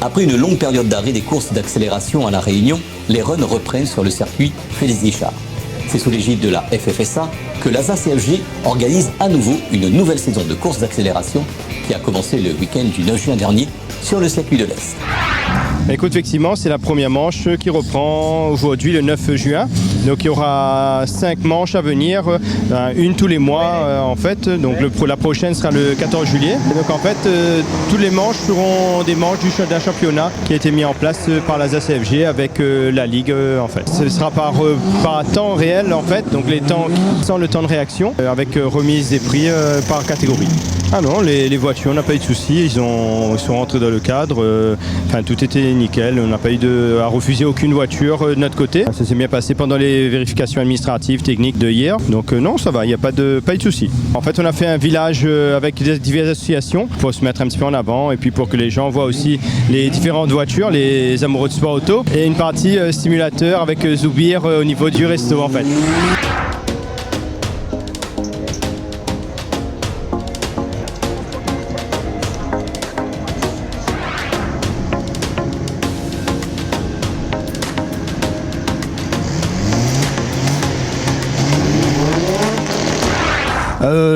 Après une longue période d'arrêt des courses d'accélération à La Réunion, les runs reprennent sur le circuit Félix Guichard. C'est sous l'égide de la FFSA que l'ASA CFG organise à nouveau une nouvelle saison de courses d'accélération qui a commencé le week-end du 9 juin dernier sur le circuit de l'Est. Écoute, effectivement, c'est la première manche qui reprend aujourd'hui le 9 juin. Donc il y aura 5 manches à venir, une tous les mois en fait. Donc la prochaine sera le 14 juillet. Et donc en fait, toutes les manches seront des manches d'un championnat qui a été mis en place par la ZACFG avec la Ligue en fait. Ce sera par temps réel en fait, donc les temps sans le temps de réaction, avec remise des prix par catégorie. Ah non, les voitures, on n'a pas eu de soucis, ils sont rentrés dans le cadre, tout était nickel, on n'a pas eu à refuser aucune voiture de notre côté. Ça s'est bien passé pendant les vérifications administratives, techniques de hier, donc non, ça va, il n'y a pas de soucis. En fait, on a fait un village avec diverses associations pour se mettre un petit peu en avant et puis pour que les gens voient aussi les différentes voitures, les amoureux de sport auto, et une partie stimulateur avec Zoubir au niveau du resto en fait.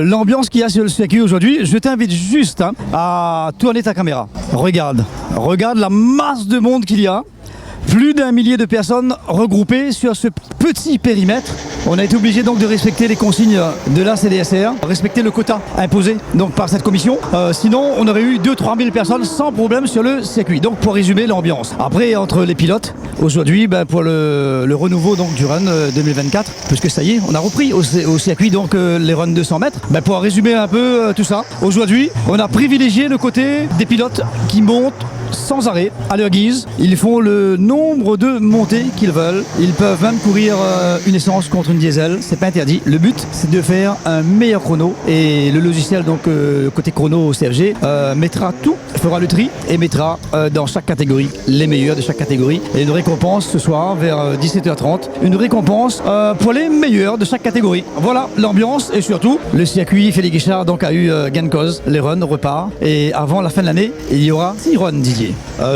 L'ambiance qu'il y a sur le circuit aujourd'hui, je t'invite juste à tourner ta caméra. Regarde la masse de monde qu'il y a. Plus d'1 millier de personnes regroupées sur ce petit périmètre. On a été obligé donc de respecter les consignes de la CDSR, respecter le quota imposé donc par cette commission. Sinon, on aurait eu 2-3 000 personnes sans problème sur le circuit. Donc pour résumer l'ambiance. Après, entre les pilotes, aujourd'hui, pour le renouveau donc du run 2024, puisque ça y est, on a repris au circuit donc les runs 200 mètres. Pour résumer un peu tout ça, aujourd'hui, on a privilégié le côté des pilotes qui montent sans arrêt, à leur guise. Ils font le nombre de montées qu'ils veulent. Ils peuvent même courir une essence contre une diesel. C'est pas interdit. Le but, c'est de faire un meilleur chrono. Et le logiciel, donc côté chrono au CFG, mettra tout, fera le tri et mettra dans chaque catégorie les meilleurs de chaque catégorie. Et une récompense ce soir vers 17h30. Une récompense pour les meilleurs de chaque catégorie. Voilà l'ambiance et surtout le circuit Félix Guichard donc a eu gain de cause. Les runs repartent. Et avant la fin de l'année, il y aura 6 runs Didier.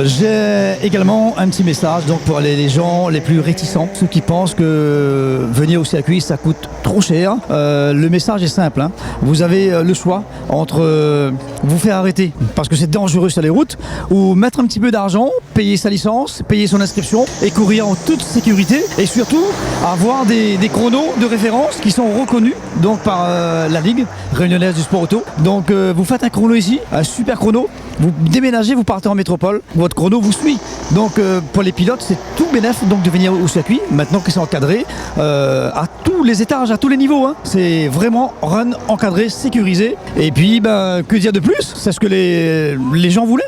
J'ai également un petit message donc pour les gens les plus réticents, ceux qui pensent que venir au circuit ça coûte trop cher. Le message est simple, vous avez le choix entre vous faire arrêter parce que c'est dangereux sur les routes ou mettre un petit peu d'argent, payer sa licence, payer son inscription et courir en toute sécurité et surtout avoir des chronos de référence qui sont reconnus donc par la Ligue réunionnaise du sport auto. Donc vous faites un chrono ici, un super chrono, vous déménagez, vous partez en métropole, votre chrono vous suit. Donc pour les pilotes, c'est tout bénef donc de venir au circuit, maintenant qu'ils sont encadrés à tous les étages, à tous les niveaux. C'est vraiment run encadré, sécurisé. Et puis, que dire de plus? C'est ce que les gens voulaient.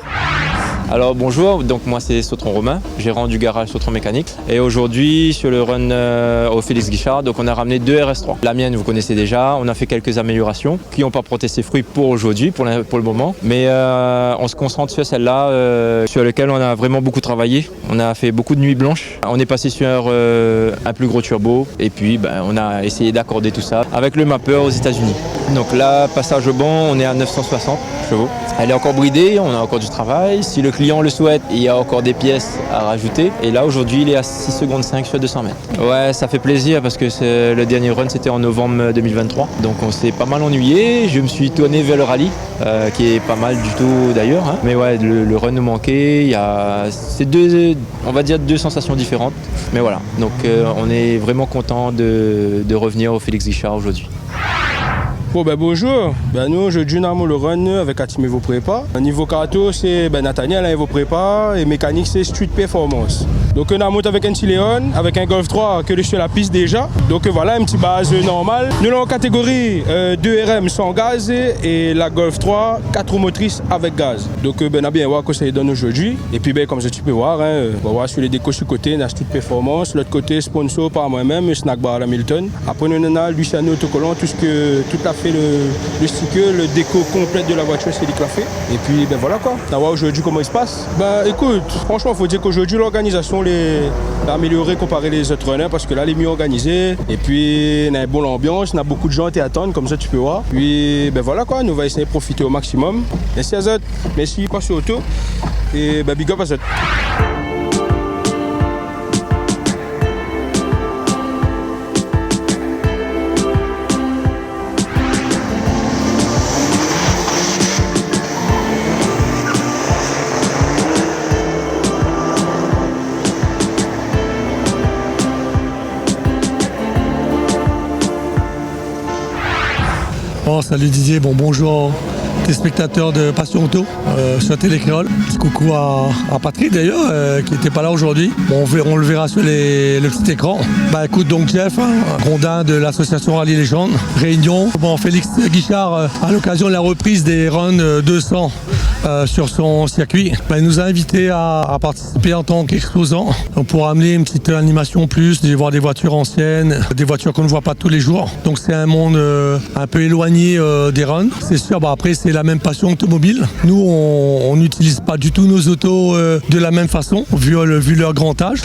Alors bonjour, donc moi c'est Sautron Romain, gérant du garage Sautron Mécanique. Et aujourd'hui sur le run au Félix Guichard, donc on a ramené 2 RS3. La mienne vous connaissez déjà, on a fait quelques améliorations qui n'ont pas porté ses fruits pour aujourd'hui, pour le moment. Mais on se concentre sur celle-là, sur laquelle on a vraiment beaucoup travaillé. On a fait beaucoup de nuits blanches. On est passé sur un plus gros turbo et puis on a essayé d'accorder tout ça avec le mapper aux États-Unis. Donc là, passage au banc, on est à 960 chevaux. Elle est encore bridée, on a encore du travail. Si le client le souhaite, il y a encore des pièces à rajouter. Et là, aujourd'hui, il est à 6 secondes 5 sur 200 mètres. Ouais, ça fait plaisir parce que le dernier run, c'était en novembre 2023. Donc, on s'est pas mal ennuyé. Je me suis tourné vers le rallye, qui est pas mal du tout d'ailleurs. Mais ouais, le run nous manquait. C'est on va dire deux sensations différentes. Mais voilà, donc on est vraiment content de revenir au Félix Guichard aujourd'hui. Bon bonjour, nous aujourd'hui on a le run avec Atimevo Prépa. Niveau carto c'est Nathaniel Evo Prépa et mécanique c'est Street Performance. Donc on a monté avec un Tiléon, avec un Golf 3 que je suis sur la piste déjà. Donc voilà une petite base normale. Nous avons en catégorie 2 RM sans gaz et la Golf 3 4 roues motrices avec gaz. Donc on a bien voir que ça donne aujourd'hui. Et puis comme tu peux voir, on va voir sur les décos sur le côté, on a Street Performance, l'autre côté sponsor par moi-même, Snack Bar Hamilton. Après on a Luciano Autocollant, toute la fait le sticker, le déco complète de la voiture, c'est lui qui l'a fait. Et puis ben voilà quoi. On va voir aujourd'hui comment il se passe. Ben écoute, franchement, il faut dire qu'aujourd'hui l'organisation est améliorée comparé les autres runners parce que là, elle est mieux organisée. Et puis, on a une bonne ambiance, on a beaucoup de gens qui attendent, comme ça tu peux voir. Puis ben voilà quoi, nous on va essayer de profiter au maximum. Merci à Zot, merci Passion Auto. Et ben big up à Zot. Bon, salut Didier, bonjour téléspectateurs de Passion Auto sur Télécréole. Petit coucou à Patrick d'ailleurs qui n'était pas là aujourd'hui. Bon, on le verra sur le petit écran. Bah écoute donc Jeff, rondin de l'association Rallye Légende, Réunion. Bon, Félix Guichard à l'occasion de la reprise des runs 200 sur son circuit, il nous a invités à participer en tant qu'exposant pour amener une petite animation plus, de voir des voitures anciennes, des voitures qu'on ne voit pas tous les jours. Donc c'est un monde un peu éloigné des runs. C'est sûr, après c'est la même passion automobile. Nous on n'utilise pas du tout nos autos de la même façon, vu leur grand âge.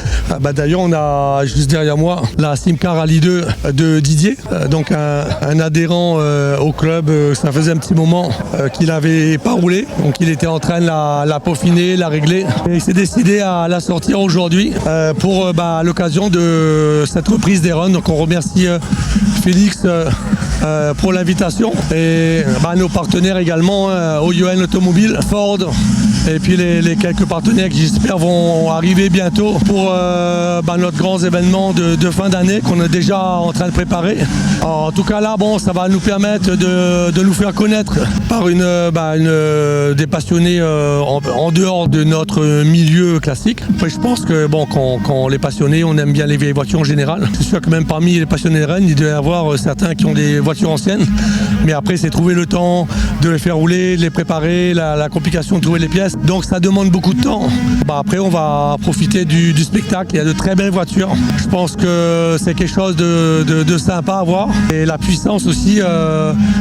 D'ailleurs on a juste derrière moi la Simca Rally 2 de Didier, donc un adhérent au club. Ça faisait un petit moment qu'il n'avait pas roulé, donc il était en train de la peaufiner, la régler. Et il s'est décidé à la sortir aujourd'hui pour l'occasion de cette reprise des runs. Donc on remercie Félix pour l'invitation et nos partenaires également, OUN Automobile, Ford et puis les quelques partenaires qui j'espère vont arriver bientôt pour notre grand événement de fin d'année qu'on est déjà en train de préparer. En tout cas là, ça va nous permettre de nous faire connaître par des passionnés en dehors de notre milieu classique. Après, je pense que quand les passionnés, on aime bien les vieilles voitures en général. C'est sûr que même parmi les passionnés de Rennes, il doit y avoir certains qui ont des voitures anciennes. Mais après, c'est trouver le temps de les faire rouler, de les préparer, la complication de trouver les pièces. Donc ça demande beaucoup de temps. Après, on va profiter du spectacle. Il y a de très belles voitures. Je pense que c'est quelque chose de sympa à voir. Et la puissance aussi,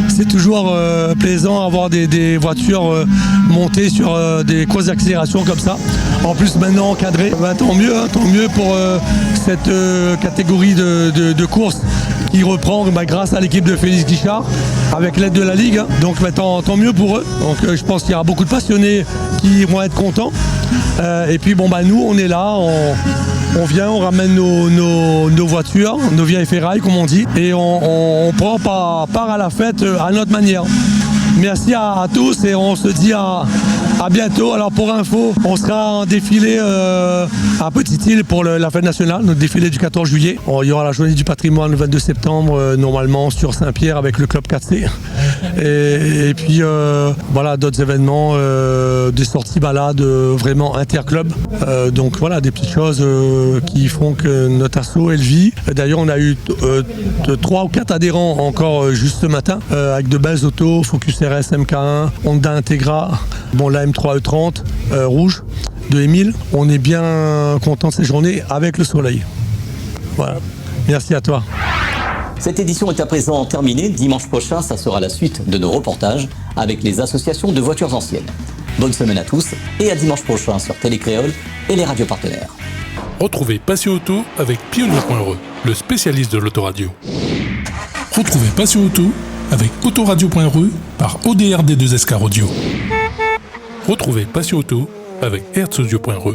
c'est toujours plaisant à avoir des voitures montées sur des grosses accélérations comme ça. En plus maintenant encadrées. Tant mieux pour cette catégorie de course qui reprend grâce à l'équipe de Félix Guichard avec l'aide de la Ligue. Donc tant mieux pour eux. Donc je pense qu'il y aura beaucoup de passionnés qui vont être contents. Et puis nous on est là, on vient, on ramène nos voitures, nos vieilles ferrailles comme on dit, et on prend part à la fête à notre manière. Merci à tous et on se dit à bientôt. Alors pour info, on sera en défilé à Petite-Île pour la fête nationale, notre défilé du 14 juillet. Il y aura la journée du patrimoine le 22 septembre, normalement sur Saint-Pierre avec le club 4C. Et puis d'autres événements, des sorties balades vraiment interclub. Donc voilà, des petites choses qui font que notre asso elle vit. D'ailleurs on a eu 3 ou 4 adhérents encore juste ce matin avec de belles autos, Focus RS MK1, Honda Integra, la M3 E30 rouge de Émile. On est bien content de ces journées avec le soleil. Voilà, merci à toi. Cette édition est à présent terminée. Dimanche prochain, ça sera la suite de nos reportages avec les associations de voitures anciennes. Bonne semaine à tous et à dimanche prochain sur Télécréole et les radios partenaires. Retrouvez Passion Auto avec Pionnier.re, le spécialiste de l'autoradio. Retrouvez Passion Auto avec Autoradio.re par ODRD2SK Audio. Retrouvez Passion Auto avec Hertzaudio.re.